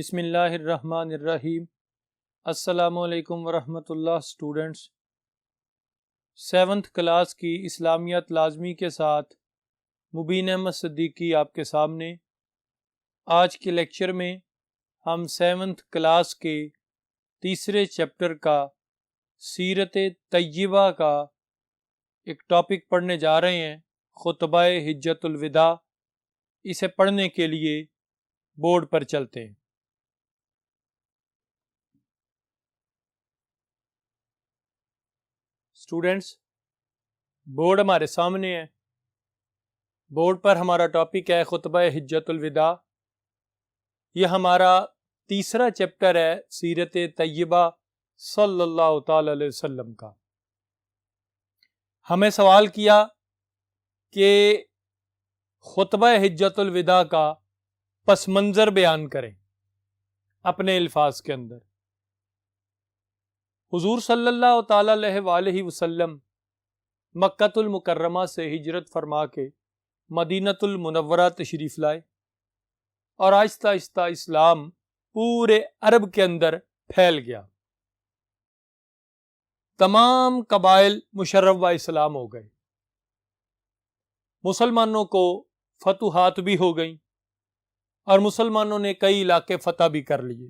بسم اللہ الرحمن الرحیم۔ السلام علیکم ورحمۃ اللہ اسٹوڈنٹس۔ 7th کلاس کی اسلامیات لازمی کے ساتھ مبین احمد صدیقی آپ کے سامنے۔ آج کے لیکچر میں ہم 7th کلاس کے تیسرے چیپٹر کا سیرت طیبہ کا ایک ٹاپک پڑھنے جا رہے ہیں، خطبہ حجۃ الوداع۔ اسے پڑھنے کے لیے بورڈ پر چلتے ہیں۔ اسٹوڈنٹس، بورڈ ہمارے سامنے ہے۔ بورڈ پر ہمارا ٹاپک ہے خطبہ حجۃ الوداع۔ یہ ہمارا تیسرا چیپٹر ہے سیرت طیبہ صلی اللہ تعالی علیہ وسلم کا۔ ہمیں سوال کیا کہ خطبہ حجۃ الوداع کا پس منظر بیان کریں اپنے الفاظ کے اندر۔ حضور صلی اللہ تعالی علیہ وآلہ وسلم مکۃ المکرمہ سے ہجرت فرما کے مدینۃ المنورہ تشریف لائے، اور آہستہ آہستہ اسلام پورے عرب کے اندر پھیل گیا۔ تمام قبائل مشرف و اسلام ہو گئے، مسلمانوں کو فتوحات بھی ہو گئیں، اور مسلمانوں نے کئی علاقے فتح بھی کر لیے،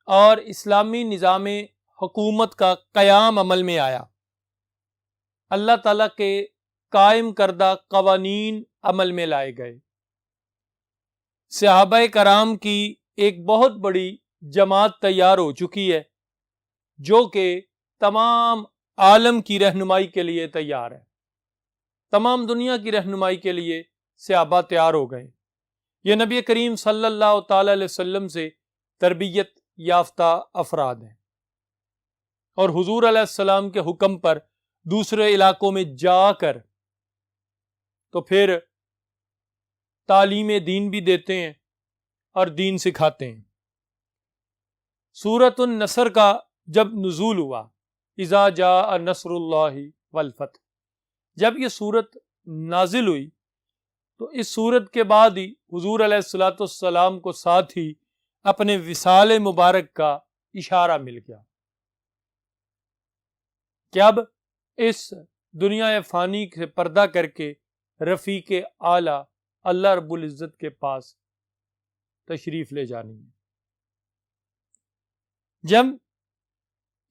اور اسلامی نظام حکومت کا قیام عمل میں آیا۔ اللہ تعالیٰ کے قائم کردہ قوانین عمل میں لائے گئے۔ صحابہ کرام کی ایک بہت بڑی جماعت تیار ہو چکی ہے، جو کہ تمام عالم کی رہنمائی کے لیے تیار ہے۔ تمام دنیا کی رہنمائی کے لیے صحابہ تیار ہو گئے۔ یہ نبی کریم صلی اللہ تعالی علیہ وسلم سے تربیت یافتہ افراد ہیں، اور حضور علیہ السلام کے حکم پر دوسرے علاقوں میں جا کر تو پھر تعلیم دین بھی دیتے ہیں اور دین سکھاتے ہیں۔ سورۃ النصر کا جب نزول ہوا، اذا جاء نصر اللہ والفتح، جب یہ سورت نازل ہوئی تو اس سورت کے بعد ہی حضور علیہ الصلوۃ والسلام کو ساتھ ہی اپنے وصال مبارک کا اشارہ مل گیا کہ اب اس دنیا فانی سے پردہ کر کے رفیق اعلیٰ اللہ رب العزت کے پاس تشریف لے جانی ہے۔ جب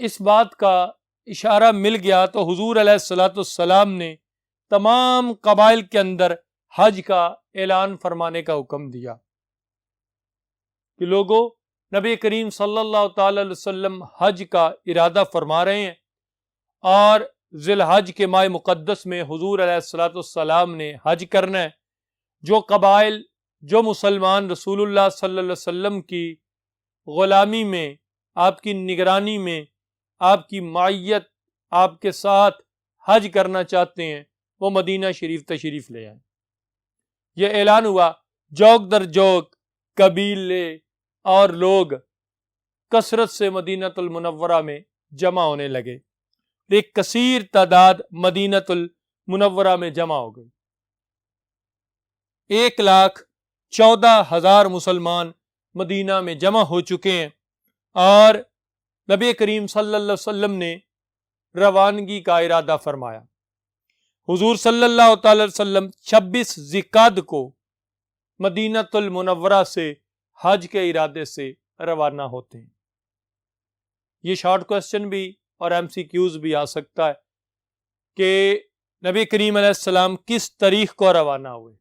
اس بات کا اشارہ مل گیا تو حضور علیہ الصلوۃ والسلام نے تمام قبائل کے اندر حج کا اعلان فرمانے کا حکم دیا کہ لوگوں، نبی کریم صلی اللہ تعالی علیہ وسلم حج کا ارادہ فرما رہے ہیں، اور ذی الحج کے ماہ مقدس میں حضور علیہ الصلوۃ والسلام نے حج کرنا ہے۔ جو قبائل، جو مسلمان رسول اللہ صلی اللہ علیہ وسلم کی غلامی میں، آپ کی نگرانی میں، آپ کی معیت، آپ کے ساتھ حج کرنا چاہتے ہیں، وہ مدینہ شریف تشریف لے آئیں۔ یہ اعلان ہوا، جوک در جوک قبیلے اور لوگ کثرت سے مدینۃ المنورہ میں جمع ہونے لگے۔ ایک کثیر تعداد مدینۃ المنورہ میں جمع ہو گئی۔ 1,14,000 مسلمان مدینہ میں جمع ہو چکے ہیں، اور نبی کریم صلی اللہ علیہ وسلم نے روانگی کا ارادہ فرمایا۔ حضور صلی اللہ تعالی وسلم 26 ذی-القعدہ کو مدینۃ المنورہ سے حج کے ارادے سے روانہ ہوتے ہیں۔ یہ شارٹ کوسچن بھی اور MCQs بھی آ سکتا ہے کہ نبی کریم علیہ السلام کس تاریخ کو روانہ ہوئے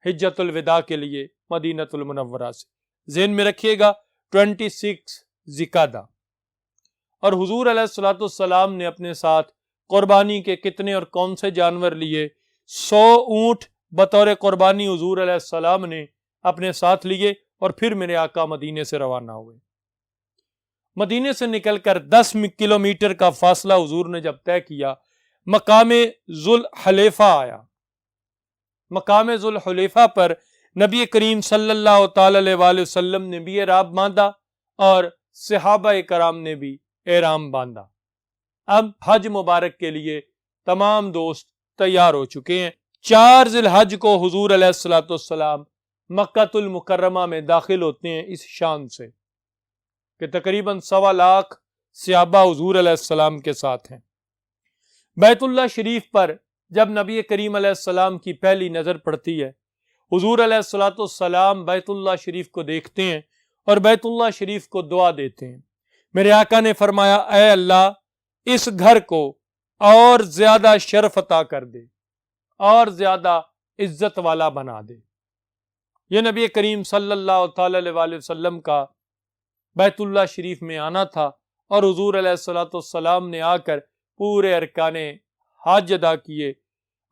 حجۃ الوداع کے لیے مدینۃ المنورہ سے؟ ذہن میں رکھیے گا 26 ذی-القعدہ۔ اور حضور علیہ الصلوۃ والسلام نے اپنے ساتھ قربانی کے کتنے اور کون سے جانور لیے؟ 100 اونٹ بطور قربانی حضور علیہ السلام نے اپنے ساتھ لیے، اور پھر میرے آقا مدینے سے روانہ ہوئے۔ مدینے سے نکل کر 10 کلومیٹر کا فاصلہ حضور نے جب طے کیا، مقام ذوالحلیفہ آیا۔ مقام ذوالحلیفہ پر نبی کریم صلی اللہ تعالی علیہ وآلہ وسلم نے بھی احرام باندھا، اور صحابہ کرام نے بھی احرام باندھا۔ اب حج مبارک کے لیے تمام دوست تیار ہو چکے ہیں۔ 4 ذی الحج کو حضور علیہ الصلوۃ والسلام مکہ المکرمہ میں داخل ہوتے ہیں اس شان سے کہ تقریباً 1.25 لاکھ صحابہ حضور علیہ السلام کے ساتھ ہیں۔ بیت اللہ شریف پر جب نبی کریم علیہ السلام کی پہلی نظر پڑتی ہے، حضور علیہ السلام بیت اللہ شریف کو دیکھتے ہیں اور بیت اللہ شریف کو دعا دیتے ہیں۔ میرے آقا نے فرمایا، اے اللہ اس گھر کو اور زیادہ شرف عطا کر دے اور زیادہ عزت والا بنا دے۔ یہ نبی کریم صلی اللہ تعالی علیہ وسلم کا بیت اللہ شریف میں آنا تھا اور حضور علیہ السلام نے آ کر پورے ارکان حج ادا کیے،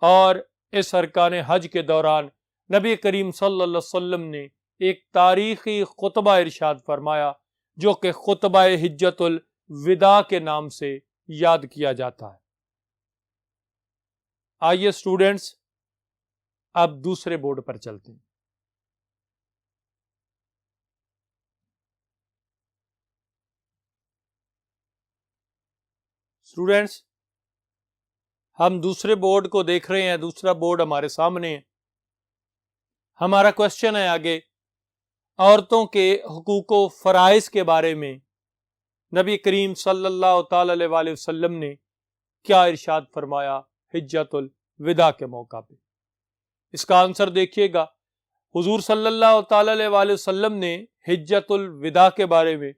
اور اس ارکان حج کے دوران نبی کریم صلی اللہ علیہ وسلم نے ایک تاریخی خطبہ ارشاد فرمایا جو کہ خطبہ حجت الوداع کے نام سے یاد کیا جاتا ہے۔ آئیے اسٹوڈنٹس اب دوسرے بورڈ پر چلتے ہیں۔ اسٹوڈنٹس ہم دوسرے بورڈ کو دیکھ رہے ہیں، دوسرا بورڈ ہمارے سامنے ہے۔ ہمارا کوشچن ہے آگے، عورتوں کے حقوق و فرائض کے بارے میں نبی کریم صلی اللہ تعالی علیہ وسلم نے کیا ارشاد فرمایا حجت الوداع کے موقع پہ؟ اس کا آنسر دیکھیے گا۔ حضور صلی اللہ تعالی علیہ وسلم نے حجت الوداع کے بارے میں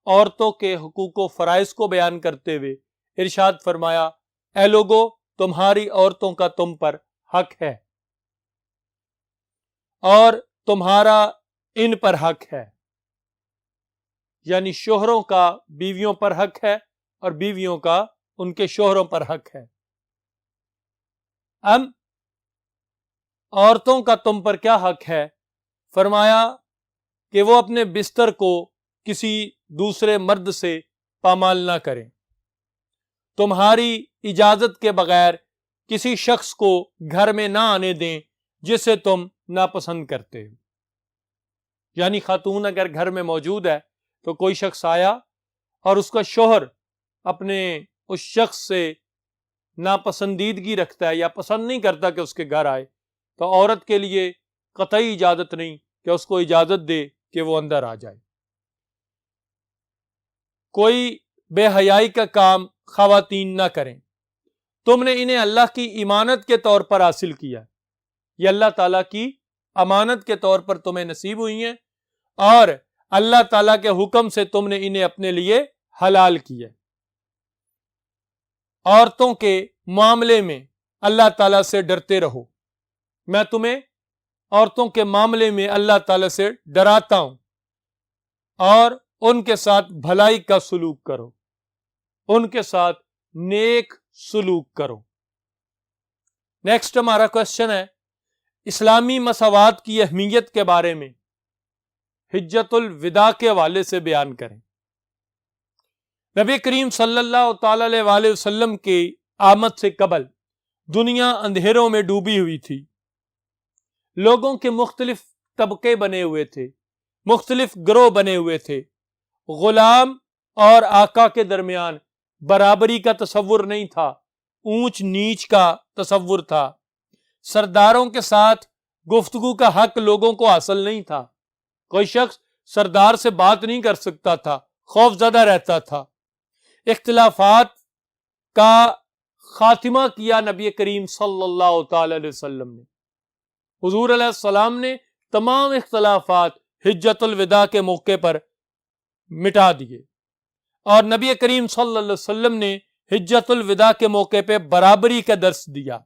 عورتوں کے حقوق و فرائض کو بیان کرتے ہوئے ارشاد فرمایا، اے لوگو تمہاری عورتوں کا تم پر حق ہے اور تمہارا ان پر حق ہے، یعنی شوہروں کا بیویوں پر حق ہے اور بیویوں کا ان کے شوہروں پر حق ہے۔ اب عورتوں کا تم پر کیا حق ہے؟ فرمایا کہ وہ اپنے بستر کو کسی دوسرے مرد سے پامال نہ کریں، تمہاری اجازت کے بغیر کسی شخص کو گھر میں نہ آنے دیں جسے تم ناپسند کرتے ہو۔ یعنی خاتون اگر گھر میں موجود ہے تو کوئی شخص آیا اور اس کا شوہر اپنے اس شخص سے ناپسندیدگی رکھتا ہے یا پسند نہیں کرتا کہ اس کے گھر آئے، تو عورت کے لیے قطعی اجازت نہیں کہ اس کو اجازت دے کہ وہ اندر آ جائے۔ کوئی بے حیائی کا کام خواتین نہ کریں، تم نے انہیں اللہ کی امانت کے طور پر حاصل کیا، یہ اللہ تعالیٰ کی امانت کے طور پر تمہیں نصیب ہوئی ہیں اور اللہ تعالیٰ کے حکم سے تم نے انہیں اپنے لیے حلال کیا۔ عورتوں کے معاملے میں اللہ تعالیٰ سے ڈرتے رہو، میں تمہیں عورتوں کے معاملے میں اللہ تعالیٰ سے ڈراتا ہوں، اور ان کے ساتھ بھلائی کا سلوک کرو، ان کے ساتھ نیک سلوک کرو۔ نیکسٹ ہمارا کوشچن ہے، اسلامی مساوات کی اہمیت کے بارے میں حجت الوداع کے حوالے سے بیان کریں۔ نبی کریم صلی اللہ تعالی علیہ وسلم کی آمد سے قبل دنیا اندھیروں میں ڈوبی ہوئی تھی، لوگوں کے مختلف طبقے بنے ہوئے تھے، مختلف گروہ بنے ہوئے تھے، غلام اور آقا کے درمیان برابری کا تصور نہیں تھا، اونچ نیچ کا تصور تھا، سرداروں کے ساتھ گفتگو کا حق لوگوں کو حاصل نہیں تھا، کوئی شخص سردار سے بات نہیں کر سکتا تھا، خوف زدہ رہتا تھا۔ اختلافات کا خاتمہ کیا نبی کریم صلی اللہ تعالی علیہ وسلم نے۔ حضور علیہ السلام نے تمام اختلافات حجت الوداع کے موقع پر مٹا دیے، اور نبی کریم صلی اللہ علیہ وسلم نے حجت الوداع کے موقع پہ برابری کا درس دیا،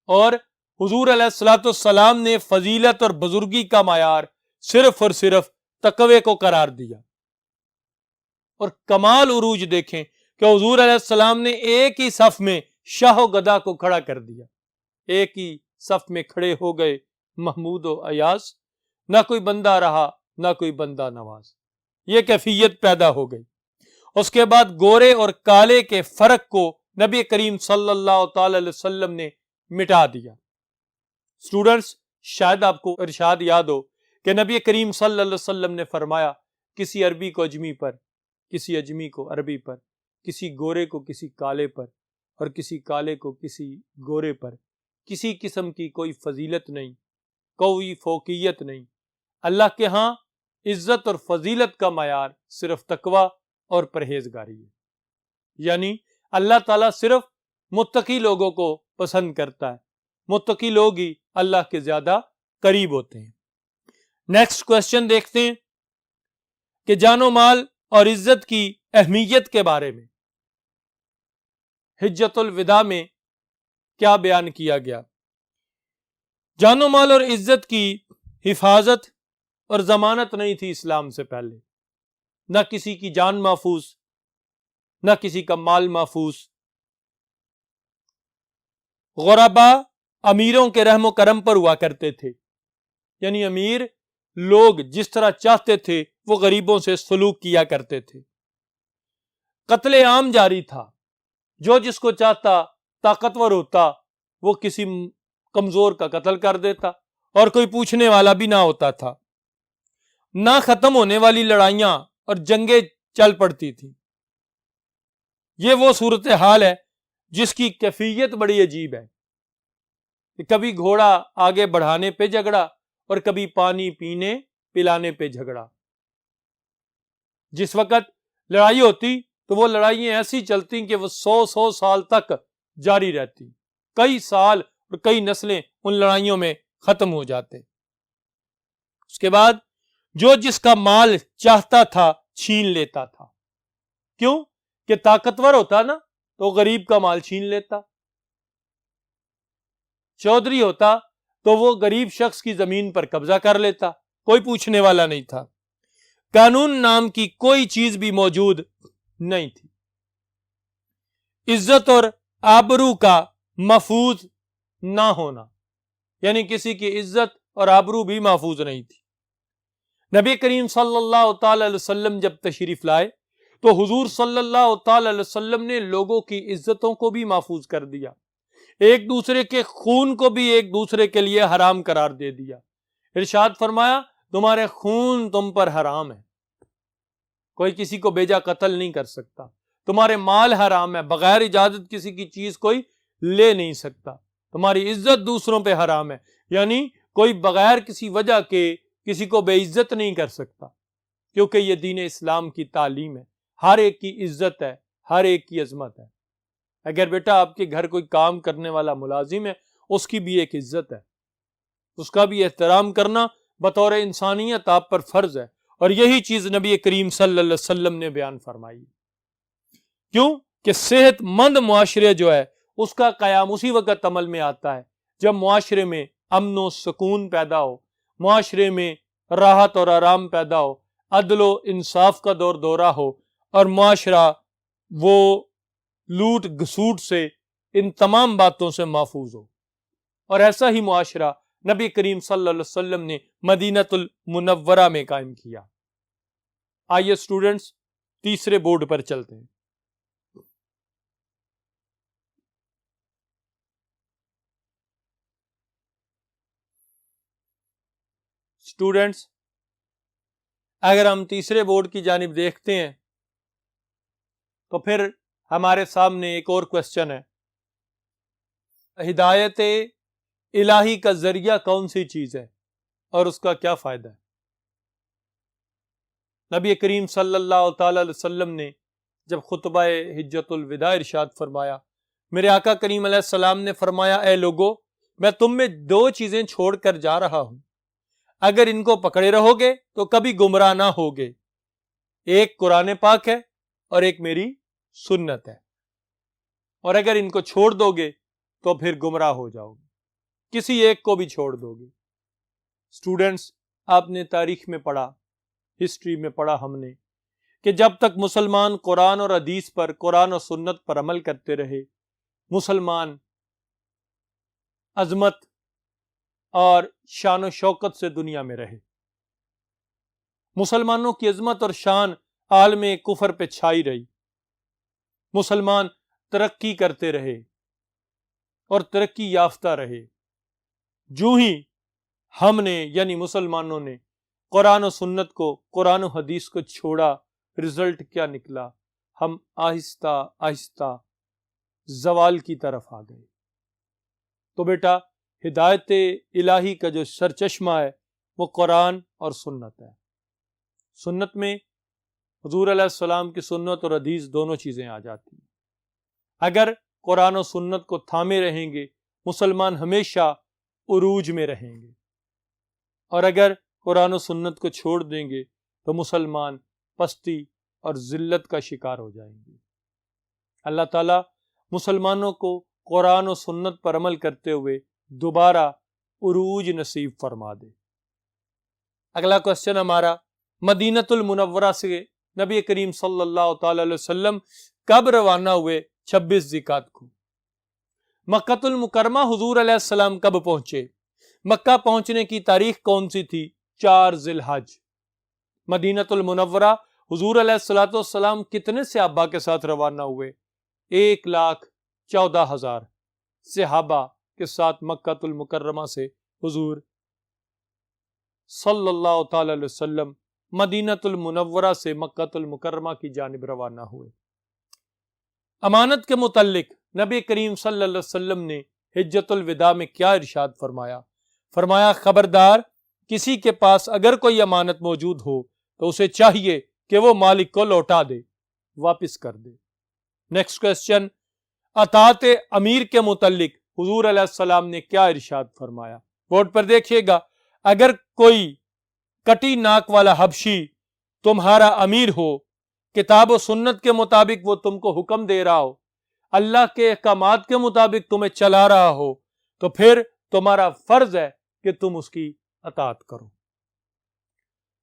اور حضور علیہ السلام نے فضیلت اور بزرگی کا معیار صرف اور صرف تقوی کو قرار دیا۔ اور کمال عروج دیکھیں کہ حضور علیہ السلام نے ایک ہی صف میں شاہ و گدا کو کھڑا کر دیا، ایک ہی صف میں کھڑے ہو گئے محمود و ایاز، نہ کوئی بندہ رہا نہ کوئی بندہ نواز، یہ کیفیت پیدا ہو گئی۔ اس کے بعد گورے اور کالے کے فرق کو نبی کریم صلی اللہ تعالی علیہ وسلم نے مٹا دیا۔ اسٹوڈنٹس شاید آپ کو ارشاد یاد ہو کہ نبی کریم صلی اللہ علیہ وسلم نے فرمایا، کسی عربی کو اجمی پر، کسی اجمی کو عربی پر، کسی گورے کو کسی کالے پر، اور کسی کالے کو کسی گورے پر کسی قسم کی کوئی فضیلت نہیں کوئی فوقیت نہیں۔ اللہ کے ہاں عزت اور فضیلت کا معیار صرف تقوی اور پرہیزگاری ہے، یعنی اللہ تعالیٰ صرف متقی لوگوں کو پسند کرتا ہے، متقی لوگ ہی اللہ کے زیادہ قریب ہوتے ہیں۔ نیکسٹ کوشچن دیکھتے ہیں کہ جان و مال اور عزت کی اہمیت کے بارے میں حجۃ الوداع میں کیا بیان کیا گیا۔ جان و مال اور عزت کی حفاظت اور ضمانت نہیں تھی اسلام سے پہلے، نہ کسی کی جان محفوظ، نہ کسی کا مال محفوظ۔ غربا امیروں کے رحم و کرم پر ہوا کرتے تھے، یعنی امیر لوگ جس طرح چاہتے تھے وہ غریبوں سے سلوک کیا کرتے تھے۔ قتل عام جاری تھا، جو جس کو چاہتا طاقتور ہوتا وہ کسی کمزور کا قتل کر دیتا، اور کوئی پوچھنے والا بھی نہ ہوتا تھا۔ نہ ختم ہونے والی لڑائیاں اور جنگیں چل پڑتی تھیں۔ یہ وہ صورتحال ہے جس کی کیفیت بڑی عجیب ہے کہ کبھی گھوڑا آگے بڑھانے پہ جھگڑا اور کبھی پانی پینے پلانے پہ جھگڑا۔ جس وقت لڑائی ہوتی تو وہ لڑائیاں ایسی چلتی کہ وہ 100 سال تک جاری رہتی، کئی سال اور کئی نسلیں ان لڑائیوں میں ختم ہو جاتے۔ اس کے بعد جو جس کا مال چاہتا تھا چھین لیتا تھا۔ کیوں؟ کہ طاقتور ہوتا نا تو غریب کا مال چھین لیتا، چودھری ہوتا تو وہ غریب شخص کی زمین پر قبضہ کر لیتا، کوئی پوچھنے والا نہیں تھا۔ قانون نام کی کوئی چیز بھی موجود نہیں تھی۔ عزت اور آبرو کا محفوظ نہ ہونا، یعنی کسی کی عزت اور آبرو بھی محفوظ نہیں تھی۔ نبی کریم صلی اللہ تعالی علیہ وسلم جب تشریف لائے تو حضور صلی اللہ تعالی علیہ وسلم نے لوگوں کی عزتوں کو بھی محفوظ کر دیا، ایک دوسرے کے خون کو بھی ایک دوسرے کے لیے حرام قرار دے دیا۔ ارشاد فرمایا تمہارے خون تم پر حرام ہے، کوئی کسی کو بیجا قتل نہیں کر سکتا، تمہارے مال حرام ہے، بغیر اجازت کسی کی چیز کوئی لے نہیں سکتا، تمہاری عزت دوسروں پہ حرام ہے، یعنی کوئی بغیر کسی وجہ کے کسی کو بے عزت نہیں کر سکتا، کیونکہ یہ دین اسلام کی تعلیم ہے، ہر ایک کی عزت ہے، ہر ایک کی عظمت ہے۔ اگر بیٹا آپ کے گھر کوئی کام کرنے والا ملازم ہے، اس کی بھی ایک عزت ہے، اس کا بھی احترام کرنا بطور انسانیت آپ پر فرض ہے، اور یہی چیز نبی کریم صلی اللہ علیہ وسلم نے بیان فرمائی۔ کیوں کہ صحت مند معاشرے جو ہے اس کا قیام اسی وقت عمل میں آتا ہے جب معاشرے میں امن و سکون پیدا ہو، معاشرے میں راحت اور آرام پیدا ہو، عدل و انصاف کا دور دورہ ہو، اور معاشرہ وہ لوٹ گھسوٹ سے ان تمام باتوں سے محفوظ ہو۔ اور ایسا ہی معاشرہ نبی کریم صلی اللہ علیہ وسلم نے مدینۃ المنورہ میں قائم کیا۔ آئیے اسٹوڈنٹس تیسرے بورڈ پر چلتے ہیں۔ اسٹوڈنٹس اگر ہم تیسرے بورڈ کی جانب دیکھتے ہیں تو پھر ہمارے سامنے ایک اور کوشچن ہے، ہدایت الہی کا ذریعہ کون سی چیز ہے اور اس کا کیا فائدہ ہے؟ نبی کریم صلی اللہ تعالی علیہ وسلم نے جب خطبہ حجۃ الوداع ارشاد فرمایا، میرے آقا کریم علیہ السلام نے فرمایا اے لوگو میں تم میں دو چیزیں چھوڑ کر جا رہا ہوں، اگر ان کو پکڑے رہو گے تو کبھی گمراہ نہ ہوگے، ایک قرآن پاک ہے اور ایک میری سنت ہے، اور اگر ان کو چھوڑ دو گے تو پھر گمراہ ہو جاؤ گے، کسی ایک کو بھی چھوڑ دو گے۔ اسٹوڈنٹس آپ نے تاریخ میں پڑھا، ہسٹری میں پڑھا ہم نے کہ جب تک مسلمان قرآن اور حدیث پر، قرآن اور سنت پر عمل کرتے رہے، مسلمان عظمت اور شان و شوکت سے دنیا میں رہے۔ مسلمانوں کی عظمت اور شان عالم کفر پہ چھائی رہی، مسلمان ترقی کرتے رہے اور ترقی یافتہ رہے۔ جو ہی ہم نے یعنی مسلمانوں نے قرآن و سنت کو، قرآن و حدیث کو چھوڑا، رزلٹ کیا نکلا؟ ہم آہستہ آہستہ زوال کی طرف آ گئے۔ تو بیٹا ہدایت الہی کا جو سرچشمہ ہے وہ قرآن اور سنت ہے۔ سنت میں حضور علیہ السلام کی سنت اور حدیث دونوں چیزیں آ جاتی ہیں۔ اگر قرآن و سنت کو تھامے رہیں گے مسلمان ہمیشہ عروج میں رہیں گے، اور اگر قرآن و سنت کو چھوڑ دیں گے تو مسلمان پستی اور ذلت کا شکار ہو جائیں گے۔ اللہ تعالیٰ مسلمانوں کو قرآن و سنت پر عمل کرتے ہوئے دوبارہ عروج نصیب فرما دے۔ اگلا کوسچن ہمارا، مدینۃ المنورہ سے نبی کریم صلی اللہ تعالی علیہ وسلم کب روانہ ہوئے؟ 26 ذی-القعدہ کو۔ مکہ المکرمہ حضور علیہ السلام کب پہنچے؟ مکہ پہنچنے کی تاریخ کون سی تھی؟ 4 ذی الحج۔ مدینۃ المنورہ حضور علیہ السلام کتنے صحابہ کے ساتھ روانہ ہوئے؟ 1,14,000 صحابہ کے ساتھ مکہ المکرمہ سے حضور صلی اللہ تعالی علیہ وسلم مدینۃ المنورہ سے مکہ المکرمہ کی جانب روانہ ہوئے۔ امانت کے متعلق نبی کریم صلی اللہ علیہ وسلم نے حجۃ الوداع میں کیا ارشاد فرمایا؟ فرمایا خبردار، کسی کے پاس اگر کوئی امانت موجود ہو تو اسے چاہیے کہ وہ مالک کو لوٹا دے، واپس کر دے۔ نیکسٹ کوسچن، اطاعت امیر کے متعلق حضور علیہ السلام نے کیا ارشاد فرمایا؟ بورڈ پر دیکھیے گا، اگر کوئی کٹی ناک والا حبشی تمہارا امیر ہو، کتاب و سنت کے مطابق وہ تم کو حکم دے رہا ہو، اللہ کے احکامات کے مطابق تمہیں چلا رہا ہو، تو پھر تمہارا فرض ہے کہ تم اس کی اطاعت کرو۔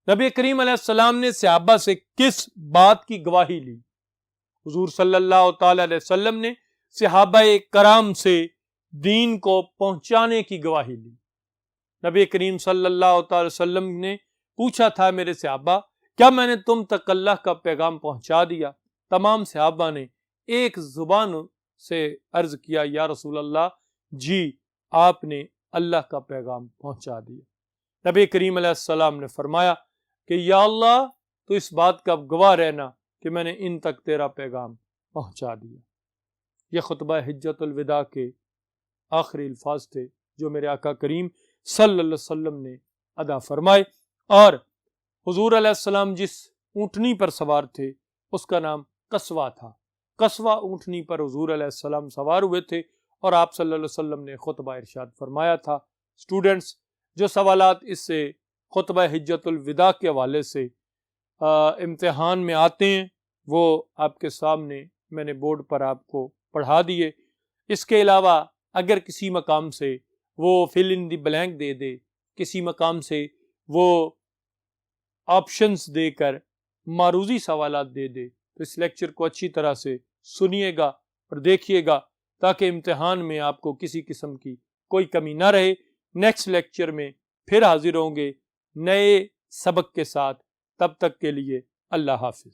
نبی کریم علیہ السلام نے صحابہ سے کس بات کی گواہی لی؟ حضور صلی اللہ تعالی علیہ وسلم نے صحابہ کرام سے دین کو پہنچانے کی گواہی لی۔ نبی کریم صلی اللہ تعالی وسلم نے پوچھا تھا، میرے صحابہ کیا میں نے تم تک اللہ کا پیغام پہنچا دیا؟ تمام صحابہ نے ایک زبان سے عرض کیا، یا رسول اللہ جی آپ نے اللہ کا پیغام پہنچا دیا۔ نبی کریم علیہ السلام نے فرمایا کہ یا اللہ تو اس بات کا گواہ رہنا کہ میں نے ان تک تیرا پیغام پہنچا دیا۔ یہ خطبہ حجۃ الوداع کے آخری الفاظ تھے جو میرے آقا کریم صلی اللہ علیہ وسلم نے ادا فرمائے، اور حضور علیہ السلام جس اونٹنی پر سوار تھے اس کا نام قصوہ تھا۔ قصوہ اونٹنی پر حضور علیہ السلام سوار ہوئے تھے اور آپ صلی اللہ علیہ وسلم نے خطبہ ارشاد فرمایا تھا۔ اسٹوڈنٹس، جو سوالات اس سے خطبہ حجۃ الوداع کے حوالے سے امتحان میں آتے ہیں وہ آپ کے سامنے میں نے بورڈ پر آپ کو پڑھا دیے۔ اس کے علاوہ اگر کسی مقام سے وہ فل ان دی بلینک دے دے، کسی مقام سے وہ آپشنز دے کر معروضی سوالات دے دے، تو اس لیکچر کو اچھی طرح سے سنیے گا اور دیکھیے گا تاکہ امتحان میں آپ کو کسی قسم کی کوئی کمی نہ رہے۔ نیکسٹ لیکچر میں پھر حاضر ہوں گے نئے سبق کے ساتھ، تب تک کے لیے اللہ حافظ۔